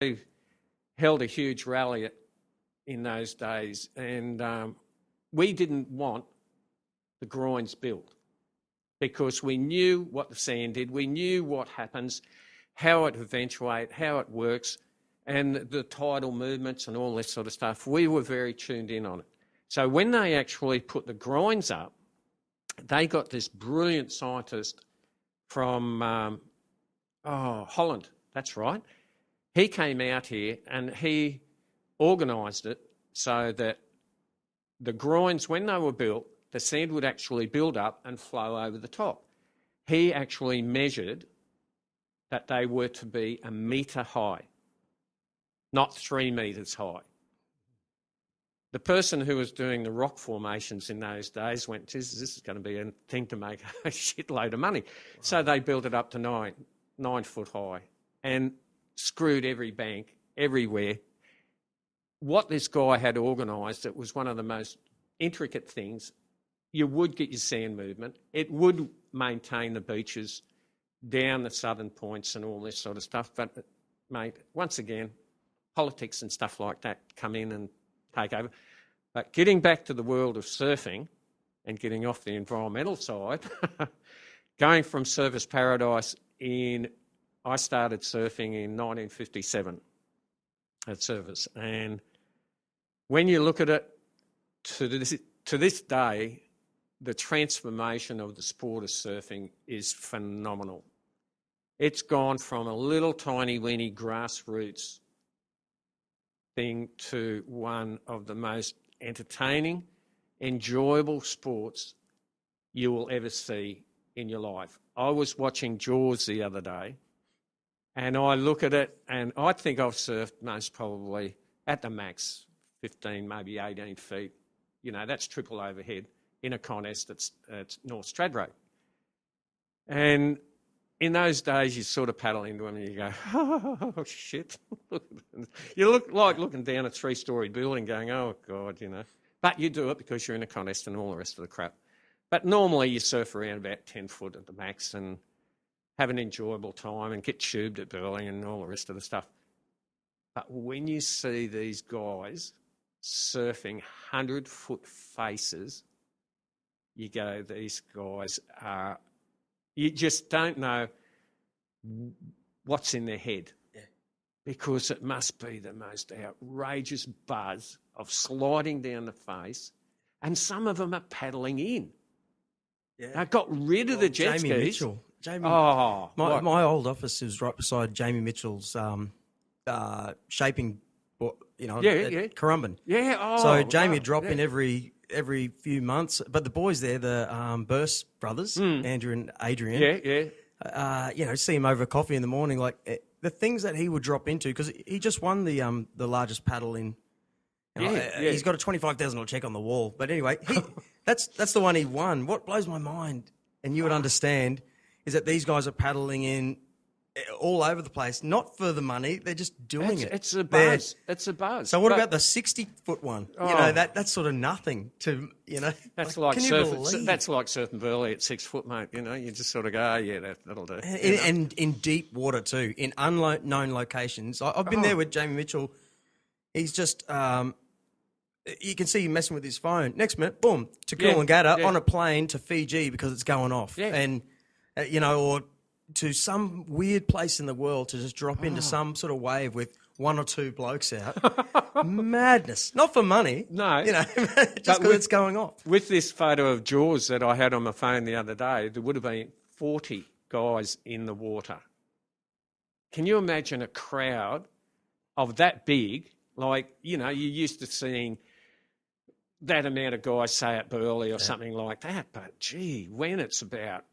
We held a huge rally in those days, and we didn't want the groins built because we knew what the sand did, we knew what happens, how it eventuates, how it works, and the tidal movements and all this sort of stuff. We were very tuned in on it. So when they actually put the groins up, they got this brilliant scientist from Holland, that's right. He came out here and he organised it so that the groins, when they were built, the sand would actually build up and flow over the top. He actually measured that they were to be 1 metre high, not 3 metres high. The person who was doing the rock formations in those days went, this is going to be a thing to make a shitload of money. Wow. So they built it up to 9 foot high and screwed every bank everywhere. What this guy had organised, it was one of the most intricate things. You would get your sand movement. It would maintain the beaches down the southern points and all this sort of stuff. But, mate, once again, politics and stuff like that come in and take over. But getting back to the world of surfing and getting off the environmental side, going from Surfers Paradise I started surfing in 1957 at Surfers. And when you look at it, to this day, the transformation of the sport of surfing is phenomenal. It's gone from a little tiny weeny grassroots thing to one of the most entertaining, enjoyable sports you will ever see in your life. I was watching Jaws the other day, and I look at it, and I think I've surfed most probably at the max 15, maybe 18 feet. You know, that's triple overhead in a contest at North Stradbroke. And in those days, you sort of paddle into them and you go, oh, shit. You look like looking down a 3-storey building going, oh, God, you know. But you do it because you're in a contest and all the rest of the crap. But normally you surf around about 10 foot at the max and have an enjoyable time and get tubed at Burling and all the rest of the stuff. But when you see these guys surfing 100-foot faces, you go, these guys are... You just don't know what's in their head. Yeah. Because it must be the most outrageous buzz of sliding down the face, and some of them are paddling in. Yeah. I got rid of the jet Jamie skis. Mitchell. My old office is right beside Jamie Mitchell's shaping, at Currumbin. Yeah. Oh, so Jamie would drop in every few months, but the boys there, the Burst brothers, Andrew and Adrian. See him over coffee in the morning. Like the things that he would drop into, because he just won the largest paddle in. He's got a $25,000 check on the wall. But anyway, that's the one he won. What blows my mind, and you would understand, is that these guys are paddling in all over the place, not for the money. They're just doing it. It's a buzz. It's a buzz. So what about the 60-foot one? Oh. That's sort of nothing to, That's like surfing. That's like surfing Burley at 6 foot, mate. You just sort of go, oh, yeah, that'll do. And in deep water too, in unknown locations. I've been there with Jamie Mitchell. He's just, you can see him messing with his phone. Next minute, boom, to Coolangatta on a plane to Fiji because it's going off. Yeah. And, or to some weird place in the world to just drop into some sort of wave with 1 or 2 blokes out. Madness. Not for money. No. Just because it's going off. With this photo of Jaws that I had on my phone the other day, there would have been 40 guys in the water. Can you imagine a crowd of that big? Like, you're used to seeing that amount of guys, say, at Burley or something like that. But, gee, when it's about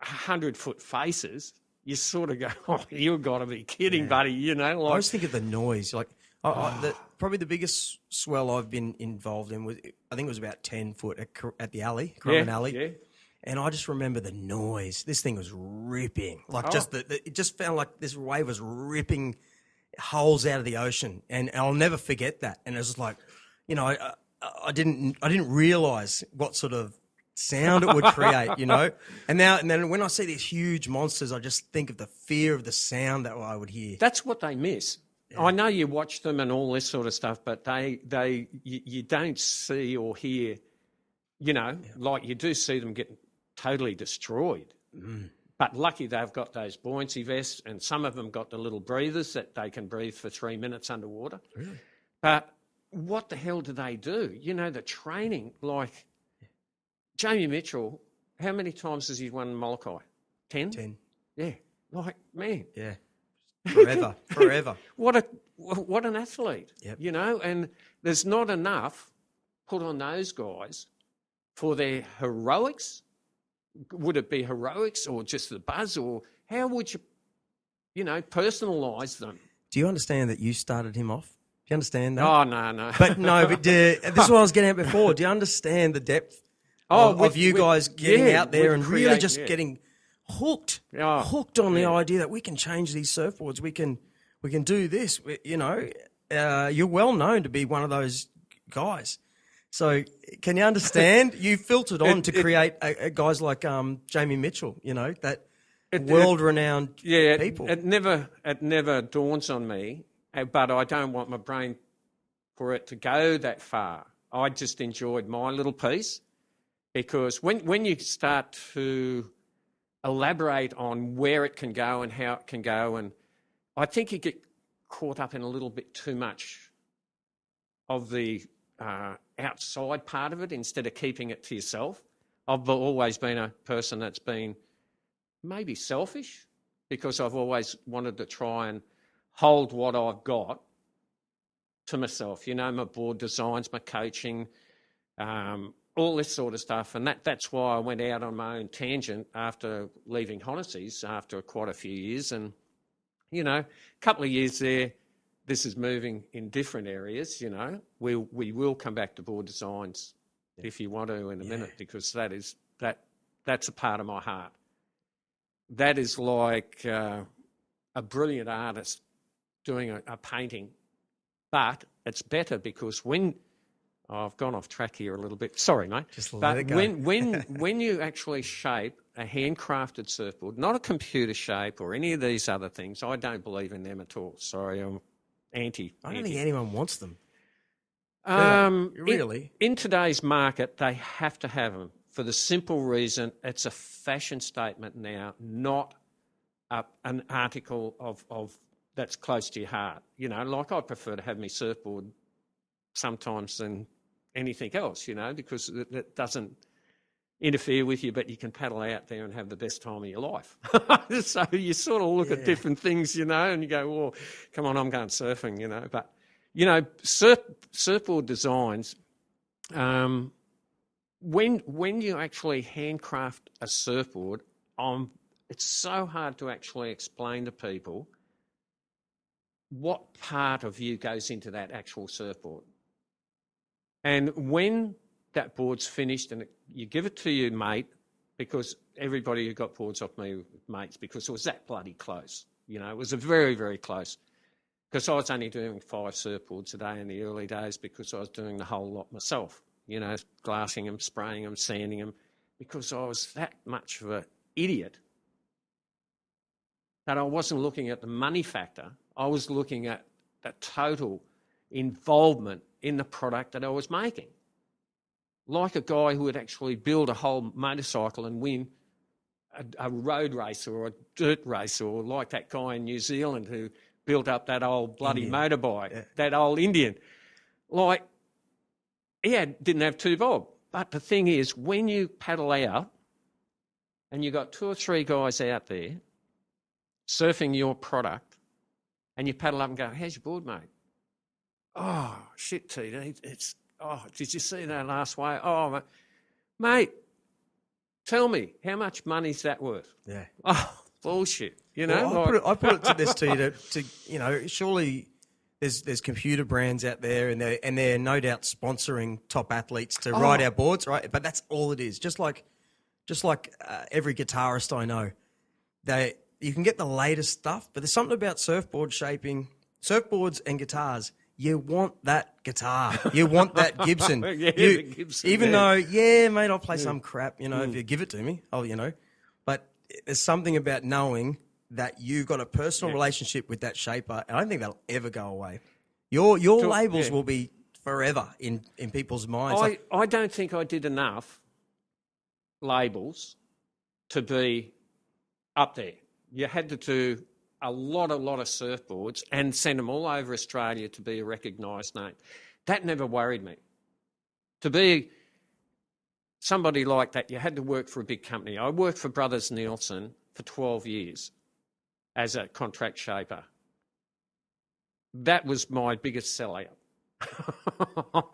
100-foot faces, you sort of go, oh, you've got to be kidding, buddy, I always think of the noise. Like, probably the biggest swell I've been involved in was, I think it was about 10 foot at the alley, Currumbin Alley. Yeah. And I just remember the noise. This thing was ripping. Like, it just felt like this wave was ripping holes out of the ocean. And I'll never forget that. And it was like, I didn't realise what sort of sound it would create, And then when I see these huge monsters, I just think of the fear of the sound that I would hear. That's what they miss. I know you watch them and all this sort of stuff, but you don't see or hear, like you do see them get totally destroyed. Mm. But lucky they've got those buoyancy vests, and some of them got the little breathers that they can breathe for 3 minutes underwater. Really? But what the hell do they do? The training, like Jamie Mitchell, how many times has he won Molokai? 10? 10. Yeah. Like, man. Yeah. Forever. What an athlete, Yep. and there's not enough put on those guys for their heroics. Would it be heroics or just the buzz, or how would you, personalise them? Do you understand that you started him off? Do you understand that? Oh, no. But this is what I was getting at before. Do you understand the depth of you guys getting out there and really just getting hooked on the idea that we can change these surfboards, we can do this. You're well known to be one of those guys. So can you understand? You filtered on to create guys like Jamie Mitchell. That world-renowned people. It never dawns on me, but I don't want my brain for it to go that far. I just enjoyed my little piece, because when you start to elaborate on where it can go and how it can go, and I think you get caught up in a little bit too much of the outside part of it instead of keeping it to yourself. I've always been a person that's been maybe selfish, because I've always wanted to try and hold what I've got to myself. My board designs, my coaching, all this sort of stuff. And that's why I went out on my own tangent after leaving Honnessy's after quite a few years. And, a couple of years there, this is moving in different areas, We will come back to board designs if you want to in a minute, because that's a part of my heart. That is like a brilliant artist doing a painting, but it's better because I've gone off track here a little bit. Sorry, mate. Just let it go. When you actually shape a handcrafted surfboard, not a computer shape or any of these other things, I don't believe in them at all. Sorry, I'm anti. I don't think anyone wants them. Really? In today's market, they have to have them for the simple reason it's a fashion statement now, not an article of that's close to your heart. Like I prefer to have my surfboard sometimes than anything else, because it doesn't interfere with you, but you can paddle out there and have the best time of your life. So you sort of look at different things, and you go, well, come on, I'm going surfing, But, surfboard designs, when you actually handcraft a surfboard, it's so hard to actually explain to people what part of you goes into that actual surfboard. And when that board's finished and you give it to your mate, because everybody who got boards off me with mates, because it was that bloody close. It was a very, very close. Because I was only doing 5 surfboards a day in the early days, because I was doing the whole lot myself, glassing them, spraying them, sanding them, because I was that much of an idiot that I wasn't looking at the money factor. I was looking at the total involvement in the product that I was making. Like a guy who would actually build a whole motorcycle and win a road race or a dirt race, or like that guy in New Zealand who built up that old bloody motorbike, that old Indian. Like, didn't have 2 bob. But the thing is, when you paddle out and you've got 2 or 3 guys out there surfing your product, and you paddle up and go, how's your board, mate? Oh, shit, TD, did you see that last wave? Oh, mate, tell me, how much money's that worth? Yeah. Oh, bullshit. Well, I put it to this to you, surely there's computer brands out there, and they're no doubt sponsoring top athletes to ride our boards, right? But that's all it is. Just like every guitarist I know, you can get the latest stuff, but there's something about surfboards and guitars. You want that guitar. You want that Gibson. The Gibson. Even though, mate, I'll play some crap, if you give it to me. But there's something about knowing that you've got a personal relationship with that shaper, and I don't think that'll ever go away. Your labels will be forever in people's minds. I don't think I did enough labels to be up there. You had to do a lot of surfboards and send them all over Australia to be a recognised name. That never worried me. To be somebody like that, you had to work for a big company. I worked for Brothers Nielsen for 12 years as a contract shaper. That was my biggest sellout.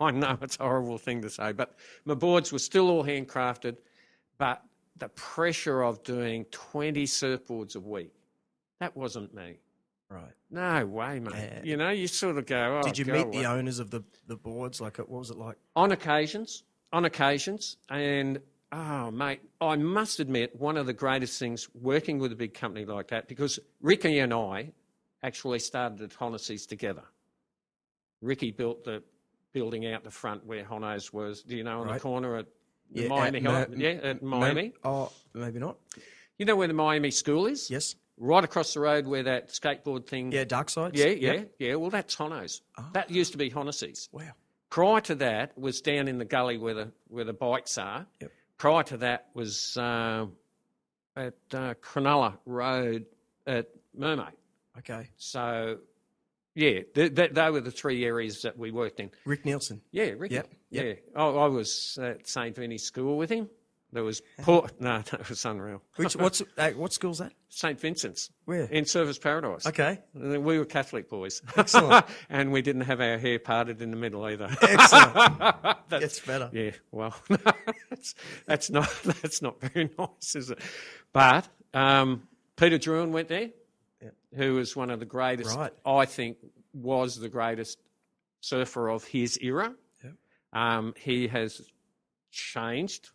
I know it's a horrible thing to say, but my boards were still all handcrafted, but the pressure of doing 20 surfboards a week, that wasn't me. Right. No way, mate. You sort of go, oh, did you meet the owners of the boards? Like, what was it like? On occasions. And, oh, mate, I must admit, one of the greatest things working with a big company like that, because Ricky and I actually started at Honnessy's together. Ricky built the building out the front where Honno's was, on the corner at Miami. At Miami. Oh, maybe not. You know where the Miami school is? Yes. Right across the road where that skateboard thing... Yeah, Dark Side. Yeah. Well, that's Honno's. Oh. That used to be Honnessy's. Wow. Prior to that was down in the gully where the bikes are. Yep. Prior to that was at Cronulla Road at Mermaid. Okay. So, yeah, they were the three areas that we worked in. Rick Nielsen. Yeah, Rick. Yep. Yeah. I was at St. Vinny's School with him. There was no, that was unreal. What school's that? St. Vincent's. Where? In Service Paradise. Okay. And we were Catholic boys. Excellent. And we didn't have our hair parted in the middle either. Excellent. That's better. Yeah. Well, that's not very nice, is it? But Peter Druin went there, who was one of the greatest. Right. I think was the greatest surfer of his era. Yep. He has changed.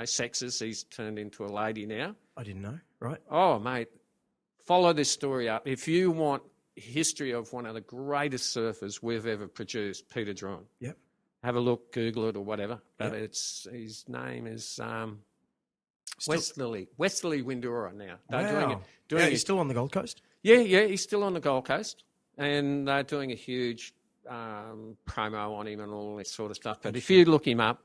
Sexes. He's turned into a lady now. I didn't know. Right. Oh, mate, follow this story up. If you want history of one of the greatest surfers we've ever produced, Peter Druin. Yep. Have a look, Google it or whatever. But his name is Westerly Windura now. They're doing he's still on the Gold Coast? Yeah, he's still on the Gold Coast. And they're doing a huge promo on him and all this sort of stuff. But if you look him up,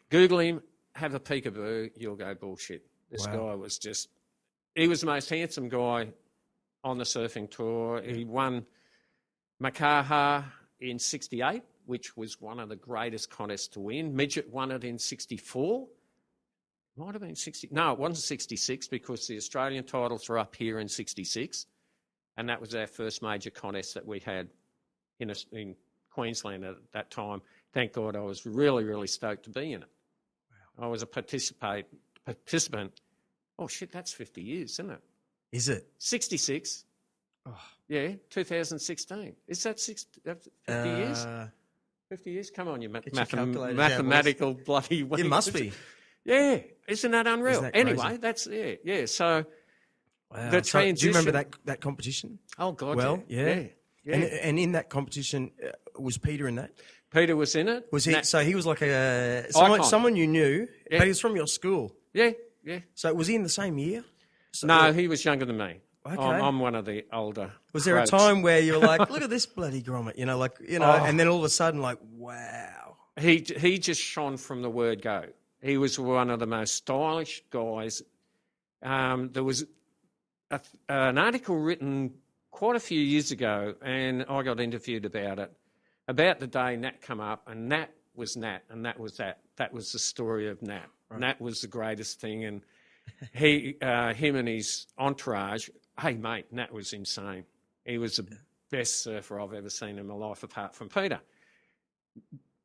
Google him, have a peekaboo, you'll go, bullshit. This guy was he was the most handsome guy on the surfing tour. He won Makaha in 68, which was one of the greatest contests to win. Midget won it in 64. Might have been 60. No, it wasn't 66 because the Australian titles were up here in 66. And that was our first major contest that we had in Queensland at that time. Thank God I was really, really stoked to be in it. Wow. I was a participant. Oh, shit, that's 50 years, isn't it? Is it? 66. Oh. Yeah, 2016. Is that 50 years? 50 years? Come on, you mathematical bloody... It must be. Yeah, isn't that unreal? Isn't that anyway, that's... Yeah, so... Wow. The transition... Do you remember that competition? Oh, God, well, yeah. And in that competition, was Peter in that? Peter was in it. Was he? So he was like someone you knew, yeah. but he was from your school. Yeah. So was he in the same year? No, he was younger than me. Okay. I'm one of the older. Was there a time where you were like, look at this bloody grommet, and then all of a sudden, like, wow. He just shone from the word go. He was one of the most stylish guys. There was an article written quite a few years ago, and I got interviewed about it, about the day Nat come up, and Nat was Nat, and that was that. That was the story of Nat. Right. Nat was the greatest thing, and him and his entourage, hey, mate, Nat was insane. He was the best surfer I've ever seen in my life, apart from Peter.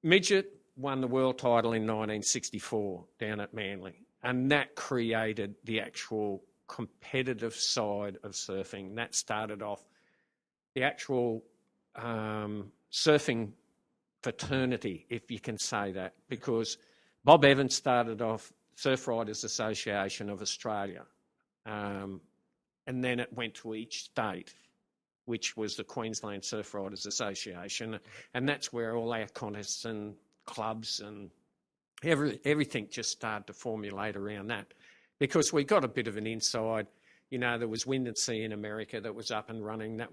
Midget won the world title in 1964 down at Manly, and that created the actual competitive side of surfing. That started off the actual surfing fraternity, if you can say that, because Bob Evans started off Surf Riders Association of Australia, and then it went to each state, which was the Queensland Surf Riders Association, and that's where all our contests and clubs and everything just started to formulate around that, because we got a bit of an inside. You know, there was Wind and Sea in America that was up and running. That